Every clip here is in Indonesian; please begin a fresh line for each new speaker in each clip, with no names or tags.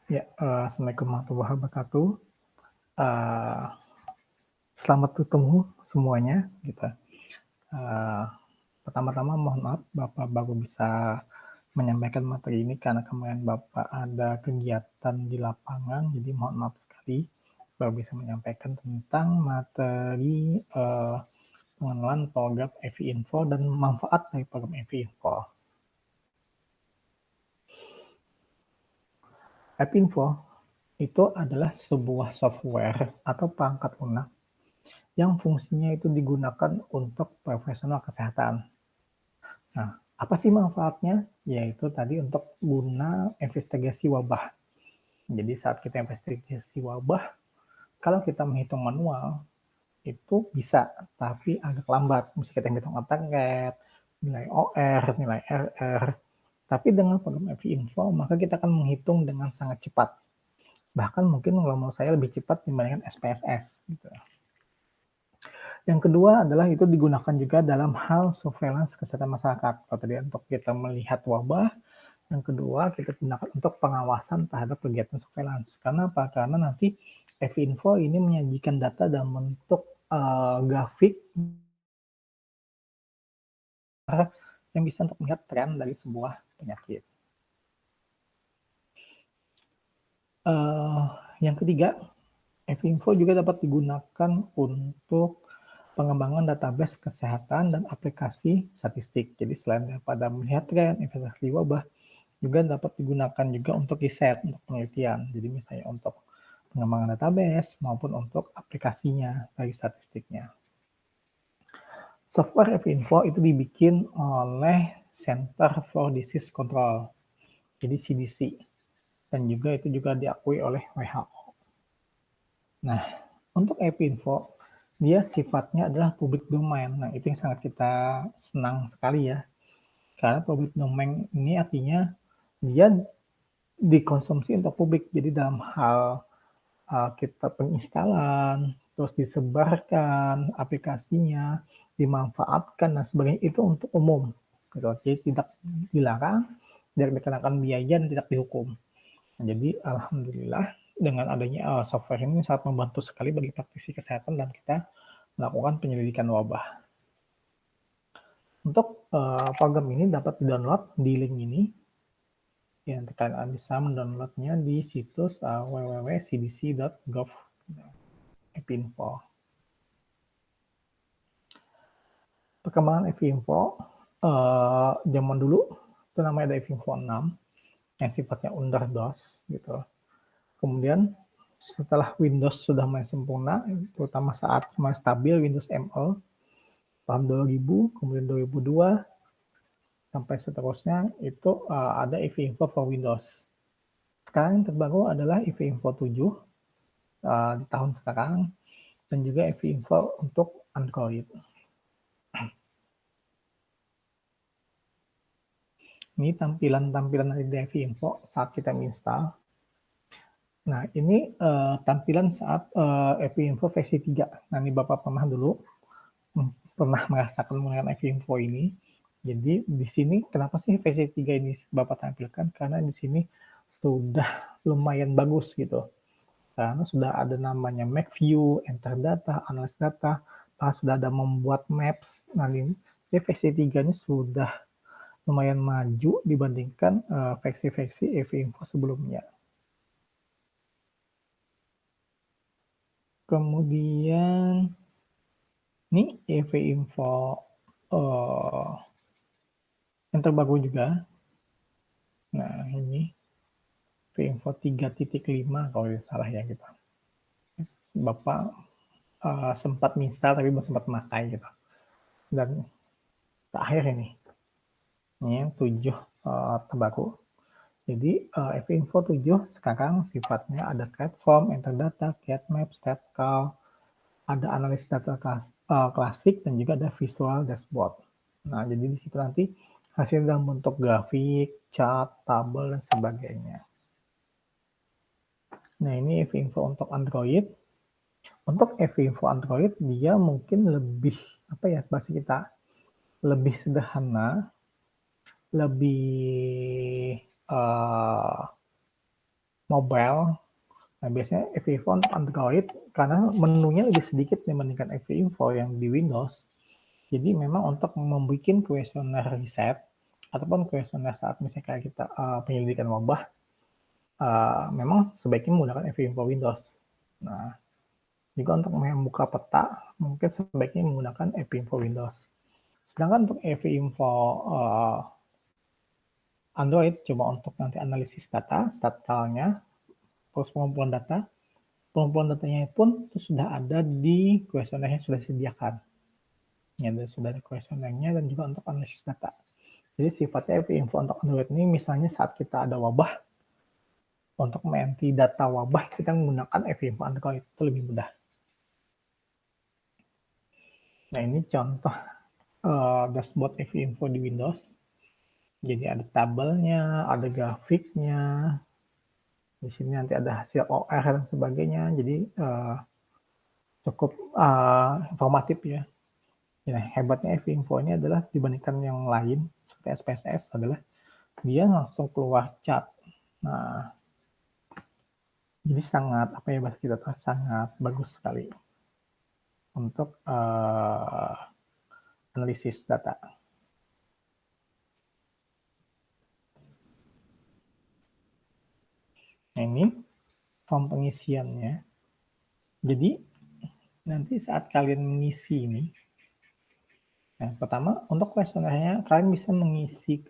Ya, Assalamualaikum warahmatullahi wabarakatuh. Eh, Selamat ketemu semuanya, gitu. Eh, Pertama-tama mohon maaf, Bapak baru bisa menyampaikan materi ini karena kemarin Bapak ada kegiatan di lapangan, jadi mohon maaf sekali baru bisa menyampaikan tentang materi pengenalan program EV Info dan manfaat dari program EV Info. EV Info itu adalah sebuah software atau perangkat lunak yang fungsinya itu digunakan untuk profesional kesehatan. Nah, apa sih manfaatnya? Yaitu tadi untuk guna investigasi wabah. Jadi saat kita investigasi wabah, kalau kita menghitung manual, itu bisa, tapi agak lambat. Mesti kita hitung attack rate, nilai OR, nilai RR. Tapi dengan program EV Info, maka kita akan menghitung dengan sangat cepat. Bahkan mungkin kalau menurut saya lebih cepat dibandingkan SPSS. Gitu. Yang kedua adalah itu digunakan juga dalam hal surveillance kesehatan masyarakat. Kalau tadi untuk kita melihat wabah, yang kedua kita gunakan untuk pengawasan terhadap kegiatan surveillance. Karena apa? Karena nanti Evinfo ini menyajikan data dalam bentuk grafik yang bisa untuk melihat tren dari sebuah penyakit. Yang ketiga, Evinfo juga dapat digunakan untuk pengembangan database kesehatan dan aplikasi statistik. Jadi selain daripada melihat tren, investasi wabah, juga dapat digunakan juga untuk riset, untuk penelitian. Jadi misalnya untuk pengembangan database maupun untuk aplikasinya dari statistiknya. Software Evinfo itu dibikin oleh Center for Disease Control, jadi CDC, dan juga itu juga diakui oleh WHO. Nah, untuk Evinfo, dia sifatnya adalah public domain. Nah, itu yang sangat kita senang sekali ya. Karena public domain ini artinya dia dikonsumsi untuk publik. Jadi dalam hal kita penginstalan, terus disebarkan aplikasinya, dimanfaatkan dan sebagainya itu untuk umum. Jadi tidak dilarang, tidak dikenakan biaya dan tidak dihukum. Nah, jadi alhamdulillah dengan adanya software ini sangat membantu sekali bagi praktisi kesehatan dan kita melakukan penyelidikan wabah. Untuk program ini dapat di-download di link ini. Ya, kalian bisa mendownloadnya di situs www.cdc.gov.info. Perkembangan EVInfo zaman dulu itu namanya ada EVInfo 6 yang sifatnya under DOS gitu. Kemudian setelah Windows sudah mulai sempurna, terutama saat mulai stabil Windows ME tahun 2000, kemudian 2002 sampai seterusnya itu ada EVInfo for Windows. Sekarang yang terbaru adalah EVInfo 7 di tahun sekarang dan juga EVInfo untuk Android. Ini tampilan-tampilan dari EVInfo saat kita install. Nah, ini tampilan saat EVInfo versi 3. Nah, ini Bapak pernah dulu merasakan menggunakan EVInfo ini. Jadi di sini kenapa sih versi 3 ini Bapak tampilkan? Karena di sini sudah lumayan bagus gitu. Karena sudah ada namanya Map View, Enter Data, Analyze Data, sudah ada membuat Maps. Nah, ini versi 3 ini sudah lumayan maju dibandingkan versi-versi EVInfo sebelumnya. Kemudian ini EVInfo yang terbaru juga. Nah, ini EVInfo 3.5 kalau tidak salah ya gitu. Bapak sempat install tapi belum sempat memakai gitu. Dan terakhir ini yang 7 terbaru. Jadi EVInfo 7 sekarang sifatnya ada CAT-form, Enter Data, CAT Map, StatCal, ada analis data klasik dan juga ada visual dashboard. Nah, jadi di situ nanti hasil dalam bentuk grafik, chart, tabel dan sebagainya. Nah, ini EVInfo untuk Android. Untuk EVInfo Android dia mungkin lebih apa ya bahasa kita lebih sederhana, lebih mobile. Nah, biasanya FIFO untuk Android, karena menunya lebih sedikit dibandingkan FIFO yang di Windows. Jadi memang untuk membuat kuesioner riset, ataupun kuesioner saat misalnya kayak kita penyelidikan wabah, memang sebaiknya menggunakan FIFO Windows. Nah, juga untuk membuka peta, mungkin sebaiknya menggunakan FIFO Windows. Sedangkan untuk FIFO Android, coba untuk nanti analisis data, statalnya, terus pengumpulan data, pengumpulan datanya pun itu sudah ada di kuesioner yang sudah disediakan. Ya, sudah ada kuesionernya dan juga untuk analisis data. Jadi sifatnya FIFO untuk Android ini misalnya saat kita ada wabah, untuk mengganti data wabah kita menggunakan FIFO Android, itu lebih mudah. Nah, ini contoh dashboard FIFO di Windows. Jadi ada tabelnya, ada grafiknya. Di sini nanti ada hasil OR dan sebagainya. Jadi cukup informatif ya. Nah, hebatnya FIFO ini adalah dibandingkan yang lain seperti SPSS adalah dia langsung keluar chat. Nah, jadi sangat apa ya bahasa kita tuh sangat bagus sekali untuk analisis data. Nah, ini form pengisiannya. Jadi nanti saat kalian mengisi ini, nah, pertama untuk kuesionernya kalian bisa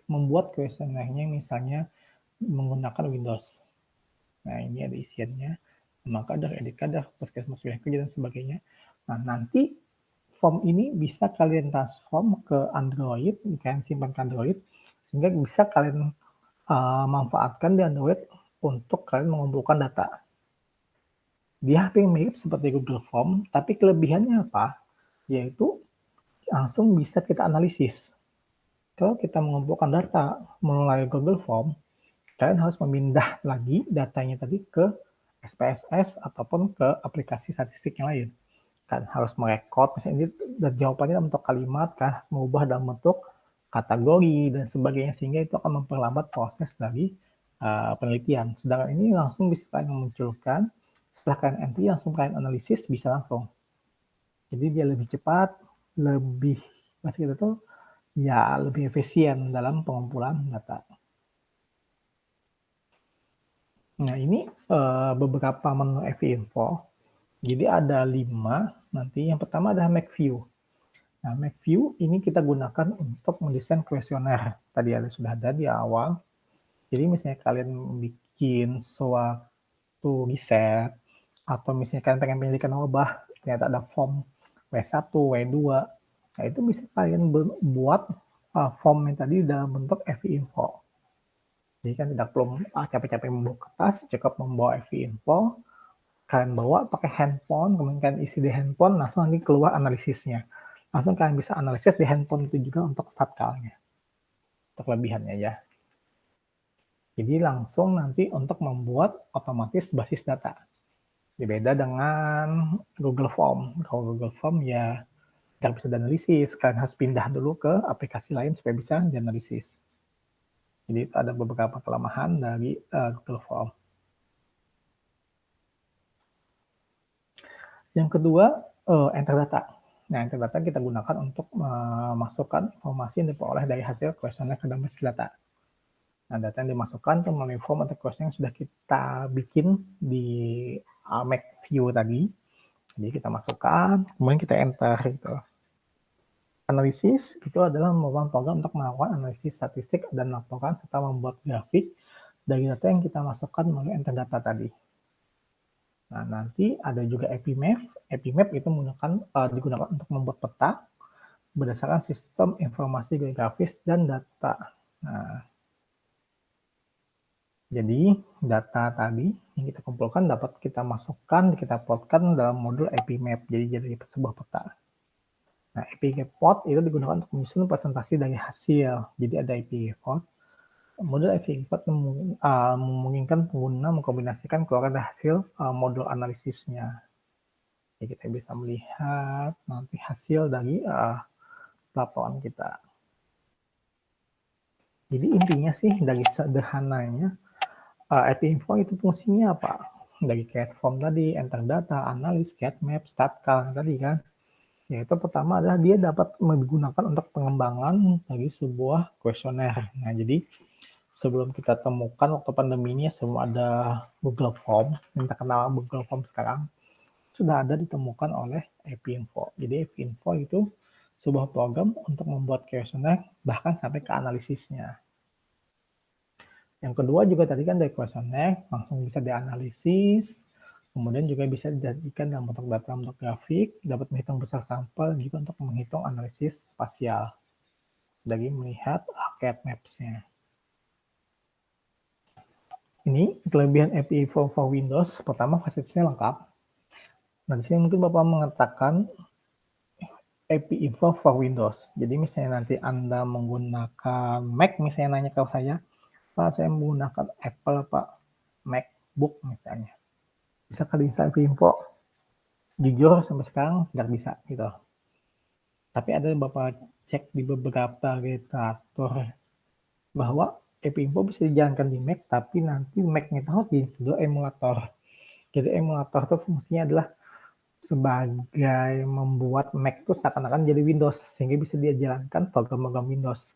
membuat kuesionernya misalnya menggunakan Windows. Nah, ini ada isiannya, nama kadar, edit kadar, puskesmas wilayah kerja dan sebagainya. Nah, nanti form ini bisa kalian transform ke Android, kalian simpan ke Android, sehingga bisa kalian manfaatkan di Android untuk kalian mengumpulkan data. Dia hampir mirip seperti Google Form, tapi kelebihannya apa? Yaitu langsung bisa kita analisis. Kalau kita mengumpulkan data melalui Google Form, kalian harus memindah lagi datanya tadi ke SPSS ataupun ke aplikasi statistik yang lain. Kan harus merekod, misalnya ini dan jawabannya dalam bentuk kalimat, kan mengubah dalam bentuk kategori dan sebagainya, sehingga itu akan memperlambat proses dari penelitian. Sedangkan ini langsung bisa kalian memunculkan, setelah kalian entry langsung kalian analisis bisa langsung. Jadi dia lebih cepat, lebih masih kita tuh ya lebih efisien dalam pengumpulan data. Nah, ini beberapa menu FIFO. Jadi ada 5 nanti. Yang pertama adalah Make View. Nah, Make View ini kita gunakan untuk mendesain kuesioner. Tadi sudah ada di awal. Jadi misalnya kalian bikin suatu riset, atau misalnya kalian pengen penyelidikan wabah, ternyata ada form W1, W2, nah itu bisa kalian buat form yang tadi dalam bentuk FIFO. Jadi kan tidak perlu capek-capek membawa kertas, cukup membawa FIFO, kalian bawa pakai handphone, kemudian kalian isi di handphone, langsung nanti keluar analisisnya. Langsung kalian bisa analisis di handphone itu juga untuk statkalnya. Untuk kelebihannya ya. Jadi langsung nanti untuk membuat otomatis basis data. Beda dengan Google Form. Kalau Google Form ya tidak bisa dianalisis, kalian harus pindah dulu ke aplikasi lain supaya bisa dianalisis. Jadi itu ada beberapa kelemahan dari Google Form. Yang kedua, enter data. Nah, enter data kita gunakan untuk memasukkan informasi yang diperoleh dari hasil kuesioner ke dalam basis data. Nah, data yang dimasukkan itu melalui form atau kuesioner yang sudah kita bikin di Make View tadi. Jadi kita masukkan, kemudian kita enter gitu. Analisis itu adalah merupakan program untuk melakukan analisis statistik dan laporan serta membuat grafik dari data yang kita masukkan melalui enter data tadi. Nah, nanti ada juga EpiMap. EpiMap itu digunakan untuk membuat peta berdasarkan sistem informasi geografis dan data. Nah, jadi data tadi yang kita kumpulkan dapat kita masukkan, kita plotkan dalam modul EpiMap. Jadi sebuah peta. Nah, EpiPlot itu digunakan untuk menyusun presentasi dari hasil. Jadi ada EpiPlot. Modul EpiPlot memungkinkan pengguna mengkombinasikan keluar dari hasil modul analisisnya. Jadi kita bisa melihat nanti hasil dari laporan kita. Jadi intinya sih dari sederhananya, AppInfo itu fungsinya apa? Dari create form tadi, enter data, analis, get map, statcal tadi kan. Yaitu pertama adalah dia dapat digunakan untuk pengembangan dari sebuah kuesioner. Nah, jadi sebelum kita temukan waktu pandemi ini sebelum ada Google Form, yang terkenal Google Form sekarang, sudah ada ditemukan oleh AppInfo. Jadi AppInfo itu sebuah program untuk membuat kuesioner bahkan sampai ke analisisnya. Yang kedua juga tadi kan dari kuesioner langsung bisa dianalisis, kemudian juga bisa dijadikan dalam bentuk data bentuk grafik, dapat menghitung besar sampel juga untuk menghitung analisis spasial dari melihat cat maps-nya. Ini kelebihan AppInfo for Windows. Pertama, fasilitasnya lengkap. Nah, di sini mungkin Bapak mengatakan AppInfo for Windows. Jadi misalnya nanti Anda menggunakan Mac, misalnya nanya ke saya, Pak, saya menggunakan Apple, Pak, MacBook misalnya. Bisa kali install AppInfo? Jujur sampai sekarang nggak bisa gitu. Tapi ada Bapak cek di beberapa literatur bahwa AppInfo bisa dijalankan di Mac, tapi nanti Mac-nya harus diinstal emulator. Jadi emulator itu fungsinya adalah sebagai membuat Mac itu seakan-akan jadi Windows, sehingga bisa dia jalankan program-program Windows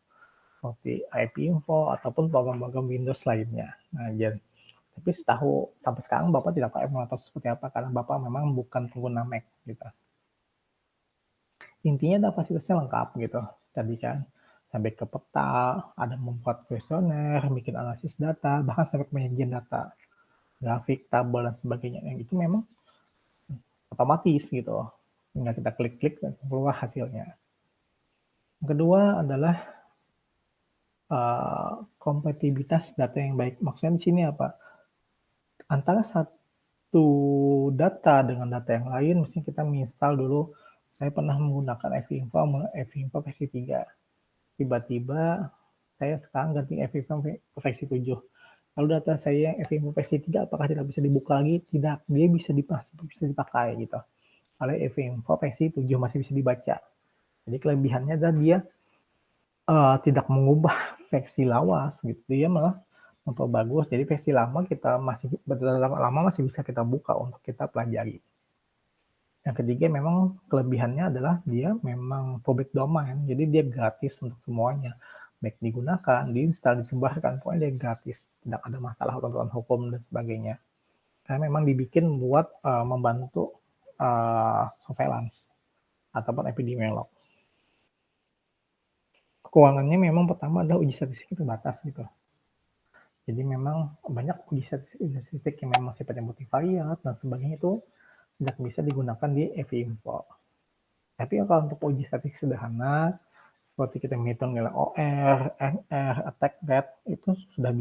seperti AppInfo ataupun program-program Windows lainnya. Nah, jadi tapi setahu sampai sekarang Bapak tidak tahu emulator seperti apa karena Bapak memang bukan pengguna Mac gitu. Intinya ada fasilitasnya lengkap gitu. Tadi kan sampai ke peta, ada membuat kuesioner, bikin analisis data, bahkan sampai penyajian data, grafik, tabel dan sebagainya. Yang itu memang otomatis gitu. Tinggal kita klik-klik dan keluar hasilnya. Yang kedua adalah kompatibilitas data yang baik. Maksudnya di sini apa? Antara satu data dengan data yang lain, misalnya kita install dulu, saya pernah menggunakan AppInfo versi 3. Tiba-tiba saya sekarang ganti AppInfo versi 7. Lalu data saya yang AppInfo versi 3 apakah tidak bisa dibuka lagi? Tidak, dia bisa dipakai gitu. Oleh AppInfo versi 7 masih bisa dibaca. Jadi kelebihannya adalah dia tidak mengubah versi lawas gitu. Dia malah memperbagus. Jadi versi lama masih bisa kita buka untuk kita pelajari. Yang ketiga memang kelebihannya adalah dia memang public domain, jadi dia gratis untuk semuanya. Baik digunakan, diinstal, disebarkan, pokoknya dia gratis. Tidak ada masalah aturan hukum dan sebagainya. Karena memang dibikin buat membantu surveillance ataupun epidemiolog. Kekurangannya memang pertama adalah uji statistik terbatas gitu. Jadi memang banyak uji statistik yang memang sifatnya multivariat dan sebagainya itu tidak bisa digunakan di AppInfo. Tapi kalau untuk uji statistik sederhana, seperti kita menghitung nilai OR, NR, attack rate, itu sudah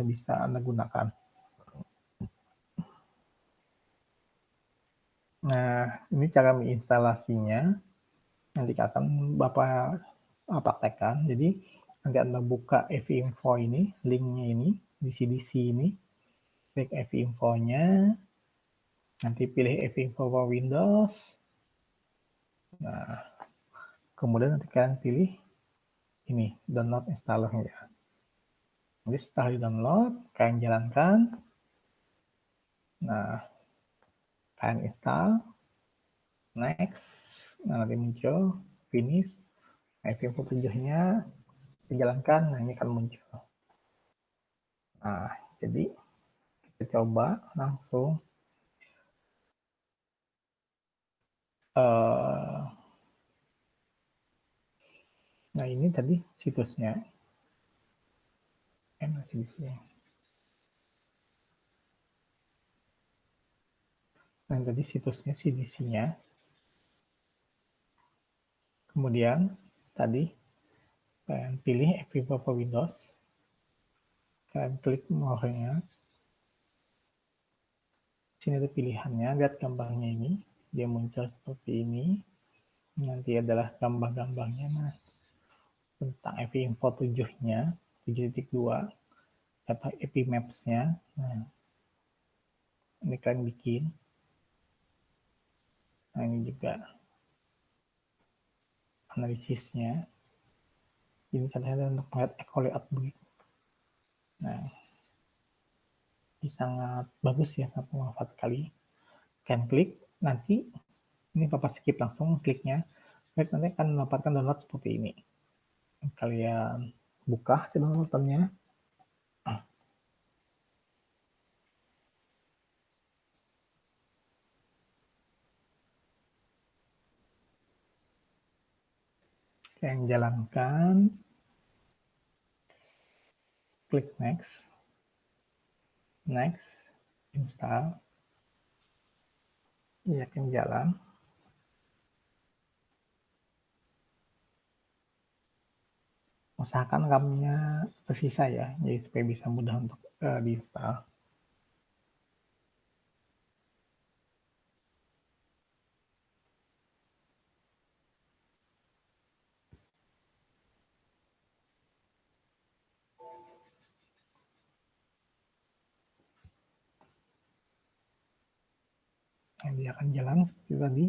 bisa Anda gunakan. Nah, ini cara menginstalasinya. Nanti akan Bapak praktekkan. Jadi, nanti Anda buka AppInfo ini, linknya ini, di CDC ini, klik AppInfo-nya, nanti pilih AppInfo for Windows. Nah, kemudian nanti kalian pilih ini, download installernya. Jadi setelah di-download, kalian jalankan. Nah, kalian install, next, nah nanti muncul, finish, AppInfo 7-nya dijalankan, nah ini akan muncul. Nah, jadi kita coba langsung nah ini tadi situsnya. Masih di sini. Nah, tadi situsnya CDC-nya. Kemudian tadi kalian pilih AppInfo for Windows. Kalian klik more-nya. Sini ada pilihannya, lihat gambarnya ini. Dia muncul seperti ini. Nanti adalah gambar-gambarnya. Nah, tentang AppInfo 7-nya, 7.2, data Epimaps-nya. Nah, ini kalian bikin. Nah, ini juga analisisnya. Ini contohnya untuk melihat equally outbreak. Nah, sangat bagus ya, sangat bermanfaat sekali. Kalian klik, nanti ini Bapak skip langsung kliknya, nanti akan mendapatkan download seperti ini. Kalian buka si downloadannya. Kalian jalankan, klik next, install, yakin jalan. Usahakan RAM-nya tersisa ya, jadi supaya bisa mudah untuk diinstal. Nah, dia akan jalan seperti tadi.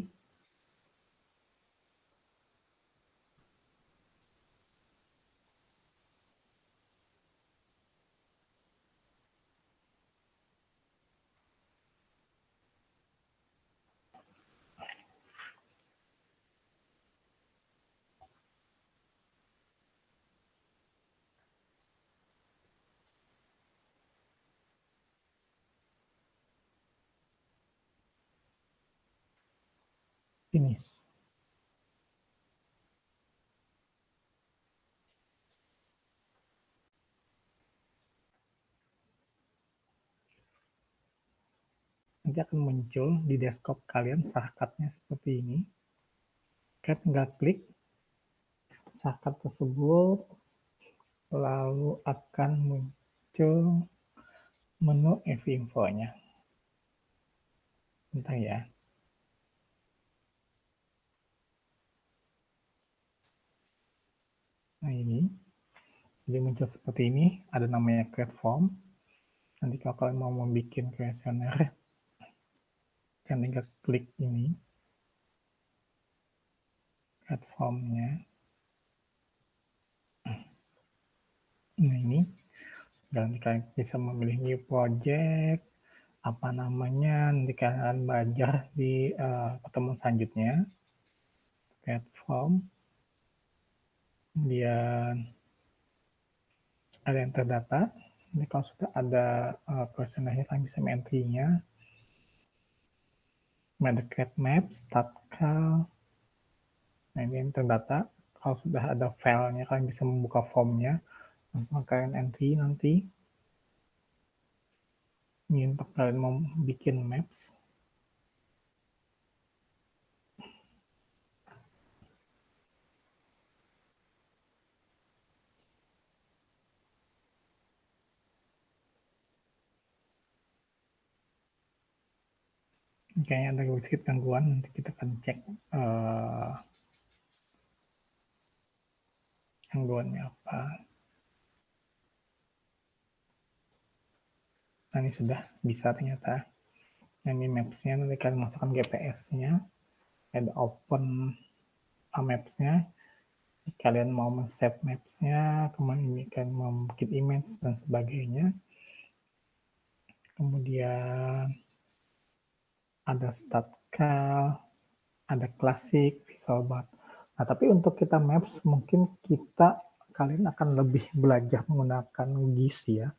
Finish. Nanti akan muncul di desktop kalian shortcut-nya seperti ini. Kalian tinggal klik shortcut tersebut, lalu akan muncul menu Evinfo-nya. Bentar ya. Nah ini, jadi muncul seperti ini, ada namanya create form. Nanti kalau kalian mau membuat kuesioner, kalian tinggal klik ini, create form-nya. Nah ini, dan kalian bisa memilih new project, apa namanya, nanti kalian akan belajar di pertemuan selanjutnya. Create form, kemudian ada enter data. Ini kalau sudah ada kuesionernya, kalian bisa entry-nya. Ada create map, start call. Nah ini enter data. Kalau sudah ada filenya, kalian bisa membuka formnya. Langsung kalian entry nanti. Ini untuk kalian mau bikin maps. Kayaknya ada sedikit gangguan, nanti kita akan cek gangguannya apa. Nah ini sudah bisa ternyata. Nah, ini maps-nya, nanti kalian masukkan GPS-nya, ada open maps-nya. Kalian mau men-save maps-nya, kemudian ini kalian mau bikin image dan sebagainya. Kemudian ada start call, ada classic, visual bar. Nah, tapi untuk kita maps, mungkin kalian akan lebih belajar menggunakan GIS ya.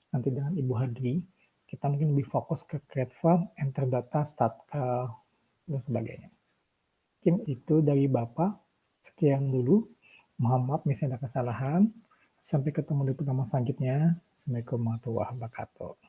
Nanti dengan Ibu Hadri, kita mungkin lebih fokus ke create form, enter data, start call, dan sebagainya. Mungkin itu dari Bapak. Sekian dulu. Mohon maaf misalnya ada kesalahan. Sampai ketemu di pertemuan selanjutnya. Assalamualaikum warahmatullahi wabarakatuh.